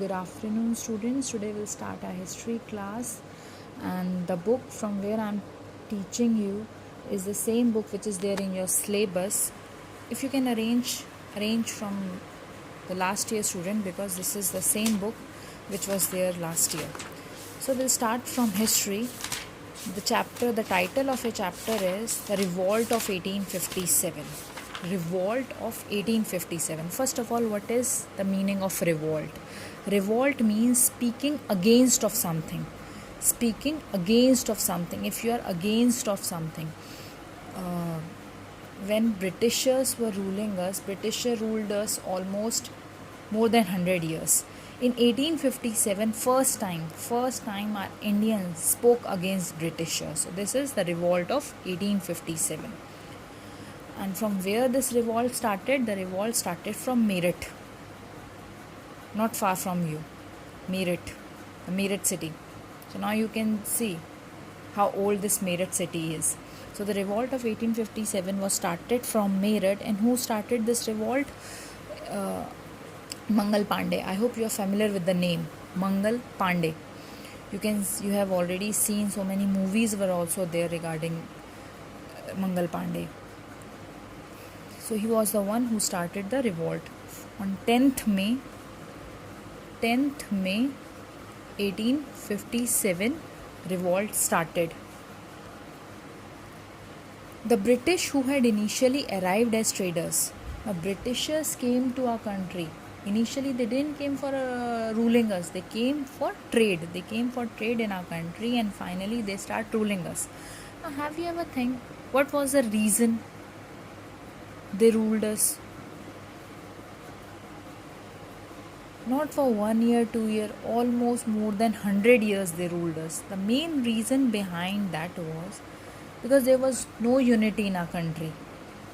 Good afternoon, students. Today we'll start our history class, and the book from where I'm teaching you is the same book which is there in your syllabus. If you can arrange from the last year student, because this is the same book which was there last year. So we'll start from history. The title of a chapter is The Revolt of 1857. Revolt of 1857. First of all, what is the meaning of revolt? Revolt means speaking against of something. Speaking against of something. If you are against of something. When Britishers were ruling us, Britisher ruled us almost more than 100 years. In 1857, first time our Indians spoke against Britishers. So this is the revolt of 1857. And from where this revolt started? The revolt started from Meerut, not far from you. Meerut, the Meerut city. So now you can see how old this Meerut city is. So the revolt of 1857 was started from Meerut, and who started this revolt? Mangal Pandey. I hope you are familiar with the name Mangal Pandey. You have already seen so many movies were also there regarding Mangal Pandey. So he was the one who started the revolt. On 10th May 1857, revolt started. The British, who had initially arrived as traders. Now Britishers came to our country. Initially they didn't came for ruling us. They came for trade. They came for trade in our country, and finally they start ruling us. Now have you ever think what was the reason they ruled us? Not for 1 year, 2 year, almost more than 100 years they ruled us. The main reason behind that was because there was no unity in our country.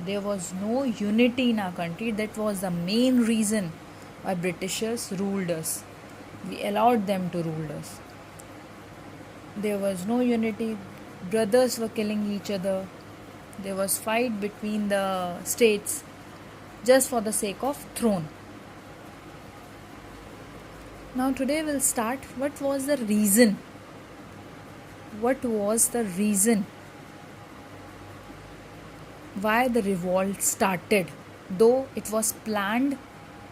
There was no unity in our country. That was the main reason why Britishers ruled us. We allowed them to rule us. There was no unity. Brothers were killing each other. There was fight between the states just for the sake of throne. Now today we'll start. What was the reason? What was the reason why the revolt started? Though it was planned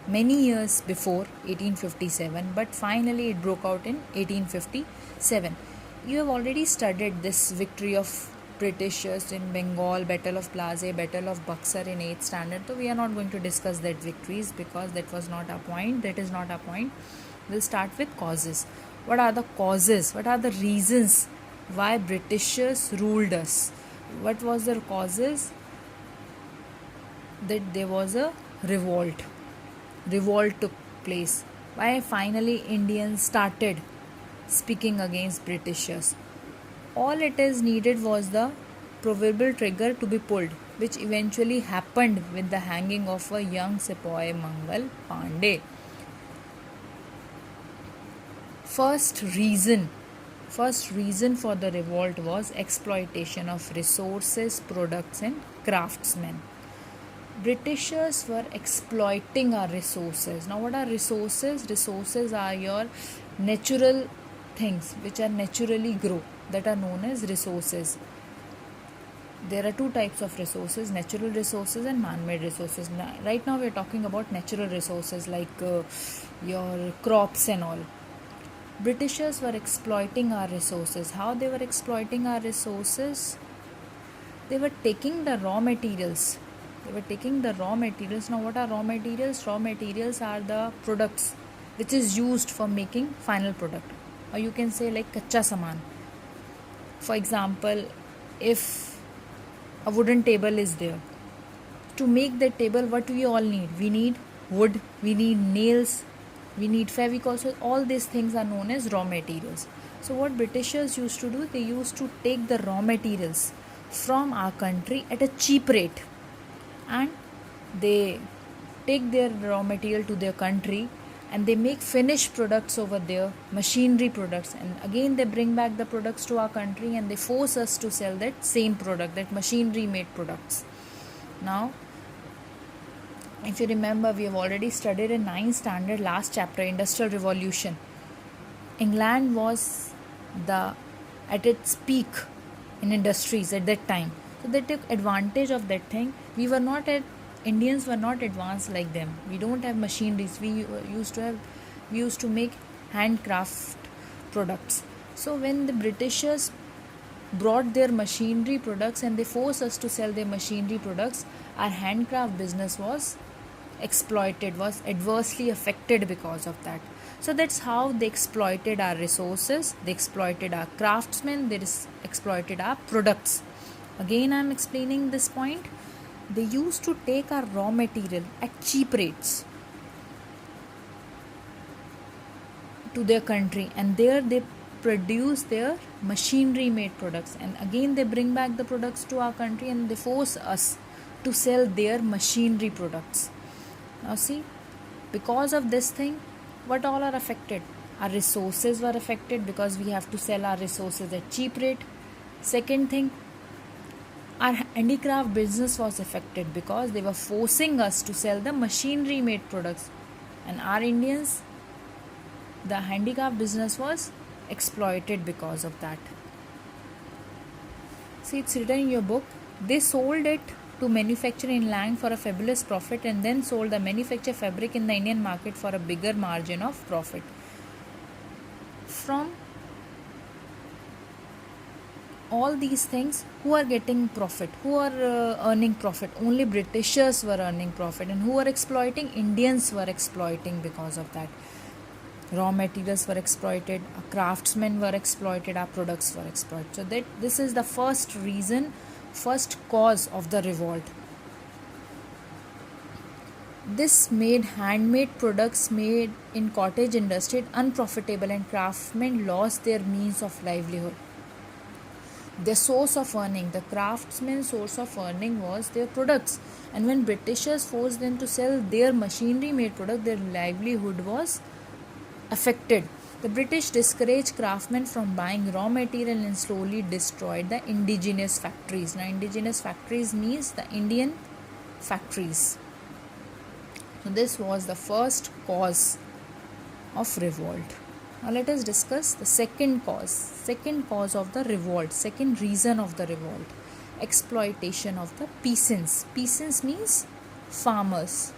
many years before 1857, but finally it broke out in 1857. You have already studied this victory of Britishers in Bengal, Battle of Plassey, Battle of Buxar in 8th standard. So we are not going to discuss that victories because that was not our point. That is not our point. We'll start with causes. What are the causes? What are the reasons why Britishers ruled us? What was their causes? That there was a revolt. Revolt took place. Why finally Indians started speaking against Britishers? All it is needed was the proverbial trigger to be pulled, which eventually happened with the hanging of a young sepoy, Mangal Pandey. First reason for the revolt was exploitation of resources, products and craftsmen. Britishers were exploiting our resources. Now what are resources? Resources are your natural things which are naturally grow, that are known as resources. There are two types of resources, natural resources and man-made resources. Right now we are talking about natural resources like your crops and all. Britishers were exploiting our resources. How they were exploiting our resources? They were taking the raw materials. Now what are raw materials? Raw materials are the products which is used for making final product. Or you can say like kacha saman. For example, if a wooden table is there, to make that table what we all need? We need wood, we need nails, we need Fevicol. So all these things are known as raw materials. So what Britishers used to do, they used to take the raw materials from our country at a cheap rate, and they take their raw material to their country and they make finished products over there, machinery products, and again they bring back the products to our country and they force us to sell that same product, that machinery made products. Now If you remember, we have already studied in 9th standard last chapter, Industrial Revolution. England was the at its peak in industries at that time, so they took advantage of that thing. Indians were not advanced like them. We don't have machineries. We used to make handcraft products. So when the Britishers brought their machinery products and they forced us to sell their machinery products, our handcraft business was exploited, was adversely affected because of that. So that's how they exploited our resources, they exploited our craftsmen, they exploited our products. Again, I'm explaining this point. They used to take our raw material at cheap rates to their country, and there they produce their machinery made products, and again they bring back the products to our country and they force us to sell their machinery products. Now see, because of this thing, what all are affected? Our resources were affected because we have to sell our resources at cheap rate. Second thing, our handicraft business was affected because they were forcing us to sell the machinery made products, and our Indians, the handicraft business was exploited because of that. See, it's written in your book. They sold it to manufacture in England for a fabulous profit and then sold the manufactured fabric in the Indian market for a bigger margin of profit. From all these things, who are getting profit? Who are earning profit? Only Britishers were earning profit, and who were exploiting? Indians were exploiting because of that. Raw materials were exploited, our craftsmen were exploited, our products were exploited. So that this is the first reason, first cause of the revolt. This made handmade products made in cottage industry unprofitable, and craftsmen lost their means of livelihood. Their source of earning, the craftsmen's source of earning was their products, and when Britishers forced them to sell their machinery made product, their livelihood was affected. The British discouraged craftsmen from buying raw material and slowly destroyed the indigenous factories. Now, indigenous factories means the Indian factories. So this was the first cause of revolt. Now let us discuss the second cause of the revolt, second reason of the revolt. Exploitation of the peasants. Peasants means farmers.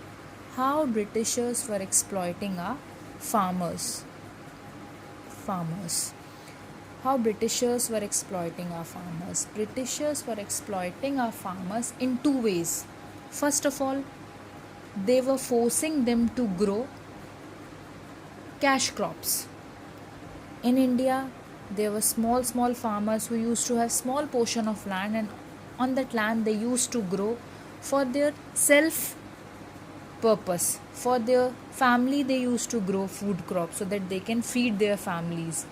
How Britishers were exploiting our farmers. How Britishers were exploiting our farmers. Britishers were exploiting our farmers in two ways. First of all, they were forcing them to grow cash crops. In India, there were small farmers who used to have small portion of land, and on that land they used to grow for their self purpose. For their family, they used to grow food crops so that they can feed their families.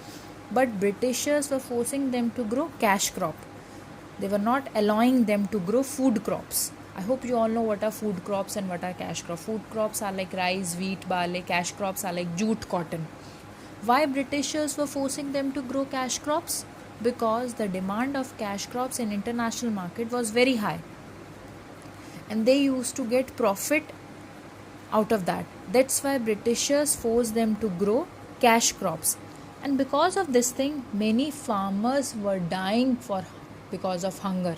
But Britishers were forcing them to grow cash crop. They were not allowing them to grow food crops. I hope you all know what are food crops and what are cash crops. Food crops are like rice, wheat, barley. Cash crops are like jute, cotton. Why Britishers were forcing them to grow cash crops? Because the demand of cash crops in international market was very high, and they used to get profit out of that. That's why Britishers forced them to grow cash crops. And because of this thing, many farmers were dying because of hunger.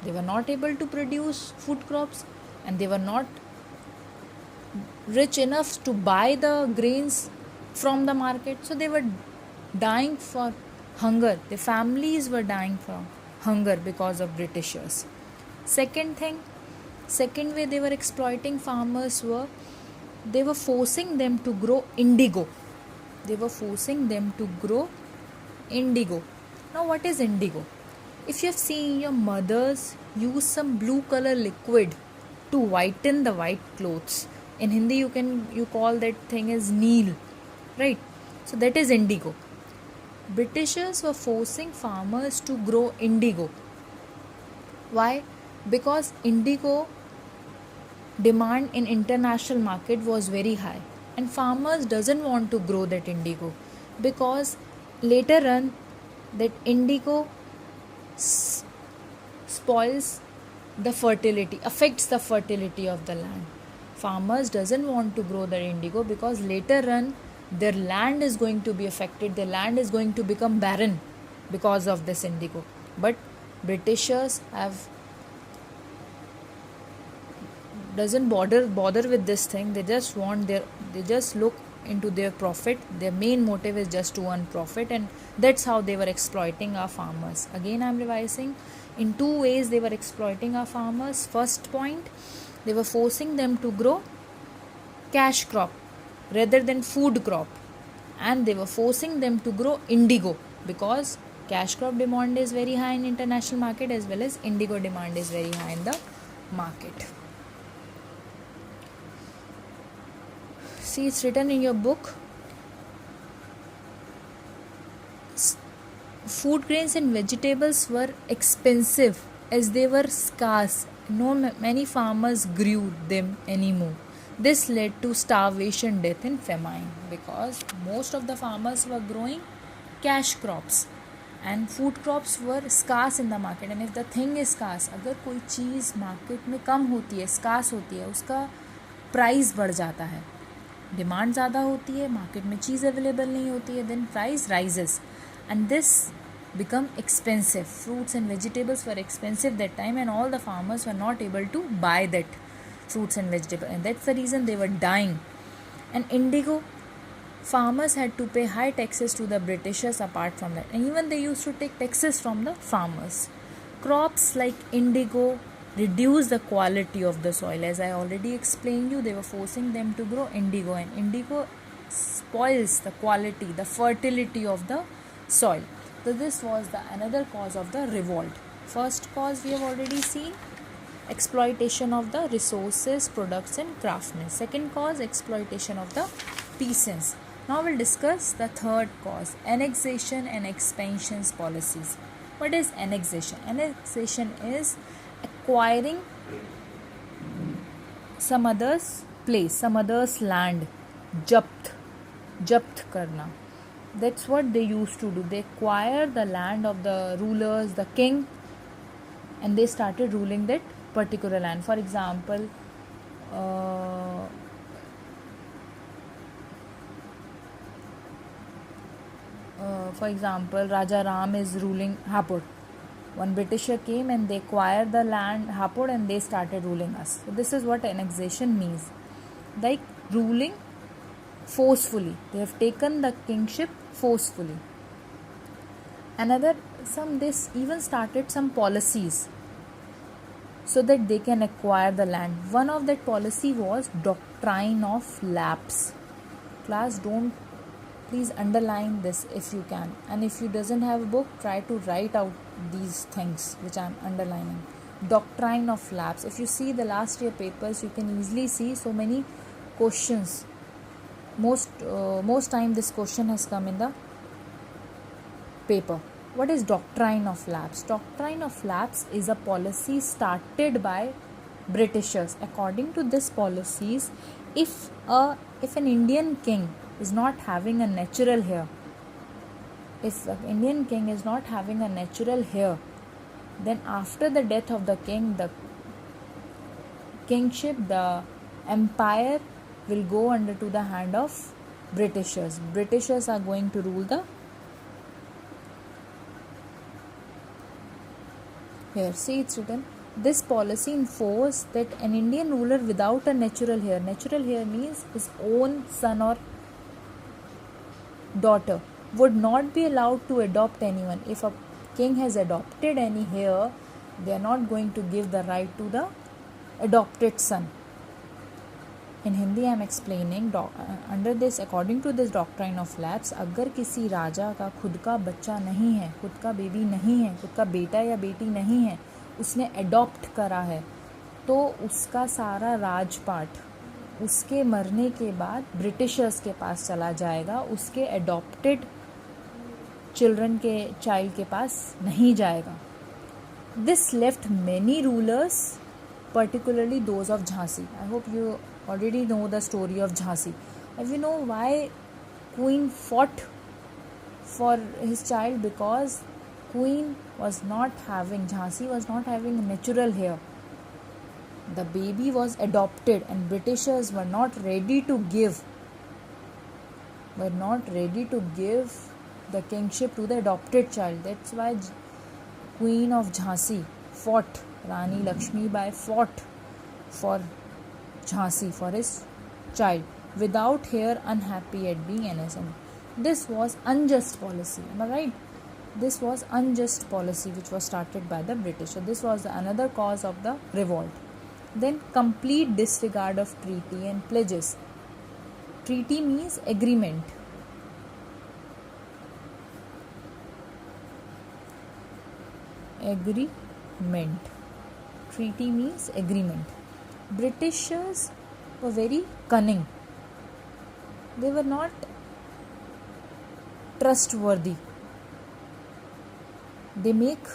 They were not able to produce food crops, and they were not rich enough to buy the grains from the market. So they were dying for hunger. Their families were dying from hunger because of Britishers. Second way they were exploiting farmers were, they were forcing them to grow indigo. Now what is indigo? If you have seen your mothers use some blue color liquid to whiten the white clothes, in Hindi you call that thing as neel, right? So that is indigo. Britishers were forcing farmers to grow indigo. Why? Because indigo demand in international market was very high, and farmers doesn't want to grow that indigo, because later on that indigo spoils the fertility, affects the fertility of the land. farmers doesn't want to grow the indigo because later on their land is going to be affected, their land is going to become barren because of this indigo. But Britishers have doesn't bother with this thing. They just look into their profit. Their main motive is just to earn profit, and that's how they were exploiting our farmers. Again, I'm revising. In two ways they were exploiting our farmers. First point, they were forcing them to grow cash crop rather than food crop, and they were forcing them to grow indigo because cash crop demand is very high in international market, as well as indigo demand is very high in the market. See, it's written in your book. Food grains and vegetables were expensive as they were scarce. Many farmers grew them anymore. This led to starvation, death and famine because most of the farmers were growing cash crops and food crops were scarce in the market. And if the thing is scarce, अगर कोई चीज़ market में कम होती है, scars होती है, उसका price बढ़ जाता है, डिमांड ज़्यादा होती है, मार्केट में चीज़ अवेलेबल नहीं होती है, then price rises and this become expensive. Fruits and vegetables were expensive that time, and all the farmers were not able to buy that fruits and vegetables, and that's the reason they were dying. And indigo, farmers had to pay high taxes to the Britishers apart from that, and even they used to take taxes from the farmers. Crops like indigo reduce the quality of the soil. As I already explained you, they were forcing them to grow indigo, and indigo spoils the quality, the fertility of the soil. So this was the another cause of the revolt. First cause we have already seen, exploitation of the resources, products and craftsmen. Second cause, exploitation of the peasants. Now we'll discuss the third cause, annexation and expansions policies. What is annexation? Annexation is acquiring some other's place, some other's land, japt karna. That's what they used to do. They acquire the land of the rulers, the king, and they started ruling that particular land. For example, Raja Ram is ruling Hapur. One Britisher came and they acquired the land Hapur and they started ruling us. So this is what annexation means. Like ruling forcefully. They have taken the kingship forcefully. This even started some policies so that they can acquire the land. One of that policy was doctrine of lapse. Class, please underline this if you can, and if you doesn't have a book, try to write out these things which I am underlining. Doctrine of lapse. If you see the last year papers, you can easily see so many questions. Most time this question has come in the paper. What is doctrine of lapse? Doctrine of lapse is a policy started by Britishers. According to this policies, if an Indian king is not having a natural heir, then after the death of the king, the kingship, the empire will go under to the hand of Britishers. Britishers are going to rule the. Here, see, it's written. This policy enforced that an Indian ruler without a natural heir means his own son or daughter, would not be allowed to adopt anyone. If a king has adopted any heir, they are not going to give the right to the adopted son. In Hindi I am explaining, under this, according to this doctrine of lapse, अगर किसी राजा का खुद का बच्चा नहीं है, खुद का बेबी नहीं है, खुद का बेटा या बेटी नहीं है, उसने अडॉप्ट करा है, तो उसका सारा राजपाट उसके मरने के बाद ब्रिटिशर्स के पास चला जाएगा, उसके अडॉप्टेड चाइल्ड के पास नहीं जाएगा. This left many rulers, particularly those of Jhansi. I hope you already know the story of Jhansi. And you know why Queen fought for his child? Because Jhansi was not having a natural heir. The baby was adopted, and Britishers were not ready to give the kingship to the adopted child. That's why Queen of Jhansi fought, Rani Lakshmi Bai fought for Jhansi, for his child, without her unhappy at being innocent. This was unjust policy. Am I right? This was unjust policy which was started by the British. So this was another cause of the revolt. Then complete disregard of treaty and pledges. Treaty means agreement. Agreement. Treaty means agreement. Britishers were very cunning. They were not trustworthy. They make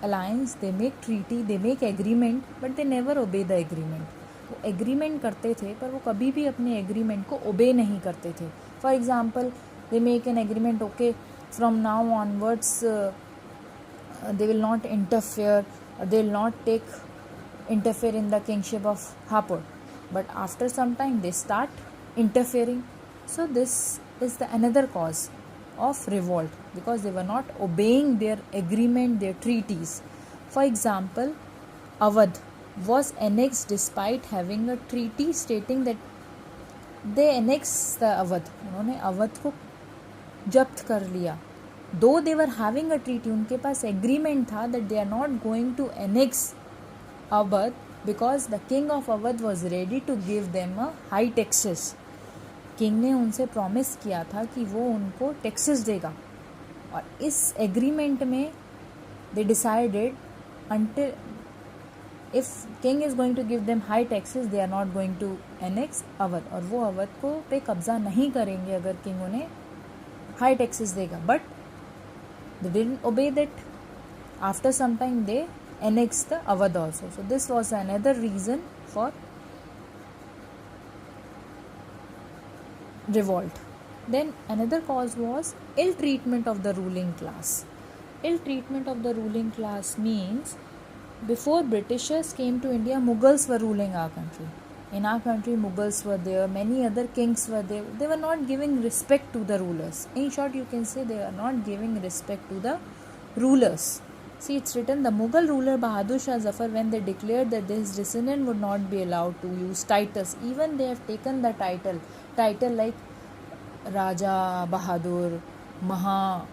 alliance, they make treaty, they make agreement, but they never obey the agreement. वो agreement करते थे पर वो कभी भी अपने agreement को ओबे नहीं करते थे. For example, they make an agreement, okay from now onwards they will not interfere, they will not interfere in the kingship of Hapur, but after some time they start interfering. So this is the another cause of revolt, because they were not obeying their agreement, their treaties. For example, Awadh was annexed despite having a treaty stating that they annexed the Awadh. उन्होंने अवध को जब्त कर लिया. Though they were having a treaty, उनके पास agreement था that they are not going to annex Awadh because the king of Awadh was ready to give them a high taxes. King ने उनसे promise किया था कि वो उनको टैक्सेस देगा, और इस एग्रीमेंट में they decided until if king is going to give them high taxes, they are not going to annex Awadh, और वो अवध को पे कब्जा नहीं करेंगे अगर किंग उन्हें हाई टैक्सेस देगा. But they didn't obey that. After some time they annexed the Awadh also. So this was another reason for revolt. Then another cause was ill treatment of the ruling class. Ill treatment of the ruling class means before Britishers came to India, Mughals were ruling our country. In our country, Mughals were there, many other kings were there. They were not giving respect to the rulers. In short, you can say they are not giving respect to the rulers. See, it's written, the Mughal ruler Bahadur Shah Zafar, when they declared that his descendant would not be allowed to use titles, even they have taken the title like Raja Bahadur, Maha,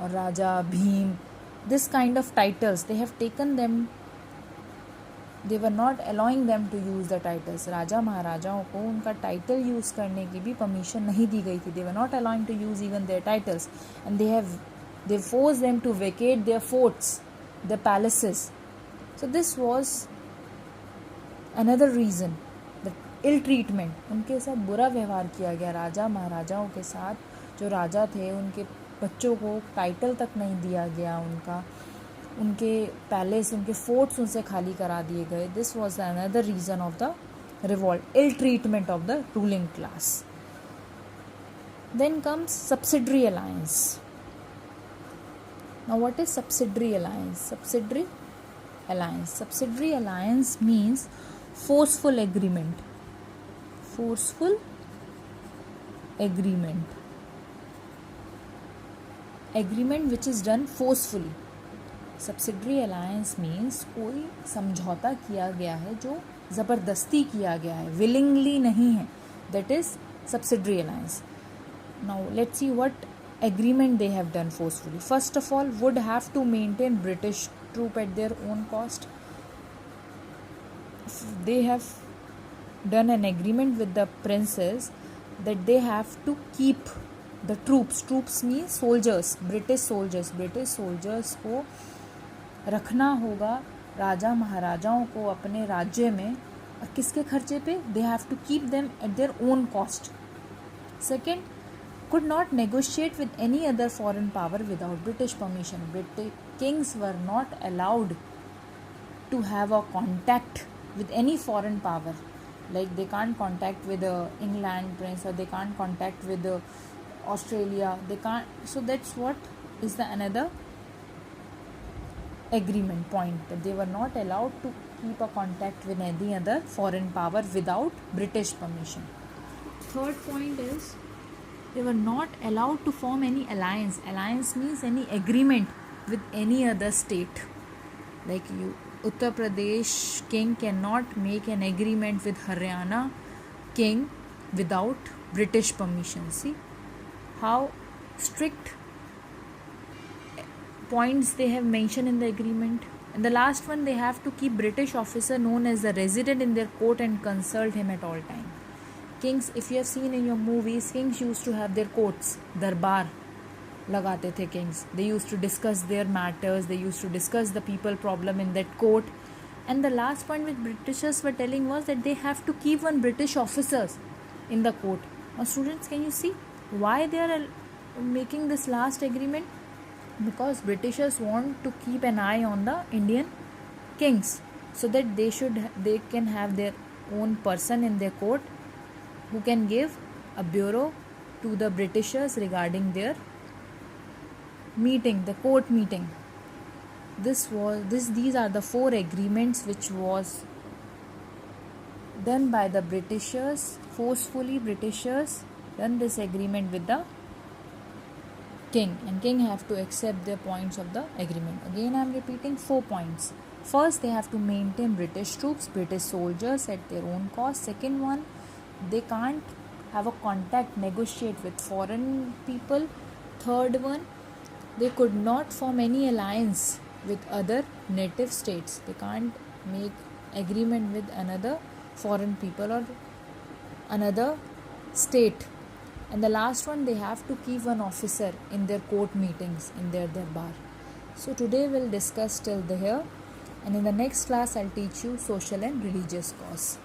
or Raja Bhim, this kind of titles, they have taken them. They were not allowing them to use the titles. राजा महाराजाओं को उनका title use करने की भी permission नहीं दी गई थी. They were not allowing to use even their titles, and they forced them to vacate their forts, their palaces. So this was another reason, the ill treatment. उनके साथ बुरा व्यवहार किया गया. राजा महाराजाओं के साथ, जो राजा थे उनके बच्चों को टाइटल तक नहीं दिया गया, उनके पैलेस, उनके फोर्ट्स उनसे खाली करा दिए गए. This was another reason of the revolt, ill treatment of the ruling class. Then comes subsidiary alliance. Now what is subsidiary alliance? Subsidiary alliance means forceful agreement. Agreement which is done forcefully. Subsidiary alliance means कोई समझौता किया गया है जो ज़बरदस्ती किया गया है, विलिंगली नहीं है. That is subsidiary alliance. Now let's see what agreement they have done forcefully. First of all, would have to maintain British troop at their own cost. They have done an agreement with the princes that they have to keep the troops means soldiers, British soldiers को रखना होगा राजा महाराजाओं को अपने राज्य में, और किसके खर्चे पे? They have to keep them at their own cost. Second, could not negotiate with any other foreign power without British permission. British kings were not allowed to have a contact with any foreign power. Like they can't contact with the England prince, or they can't contact with the Australia. They can't. So that's what is the another agreement point that they were not allowed to keep a contact with any other foreign power without British permission. Third point is they were not allowed to form any alliance. Alliance means any agreement with any other state. Like Uttar Pradesh king cannot make an agreement with Haryana king without British permission. See how strict points they have mentioned in the agreement. And the last one, they have to keep British officer known as the resident in their court and consult him at all time. Kings, if you have seen in your movies, kings used to have their courts, darbar lagate the kings. They used to discuss their matters, they used to discuss the people problem in that court. And the last point which Britishers were telling was that they have to keep one British officers in the court. Now students, can you see why they are making this last agreement? Because Britishers want to keep an eye on the Indian kings, so that they can have their own person in their court who can give a bureau to the Britishers regarding their meeting, the court meeting. These are the 4 agreements which was done by the Britishers, forcefully. Britishers done this agreement with the king, and king have to accept the points of the agreement. Again, I am repeating 4 points. First, they have to maintain British troops, British soldiers at their own cost. Second one, they can't have a contact, negotiate with foreign people. Third one, they could not form any alliance with other native states. They can't make agreement with another foreign people or another state. And the last one, they have to keep one officer in their court meetings, in their darbar. So today we'll discuss till here, and in the next class I'll teach you social and religious cause.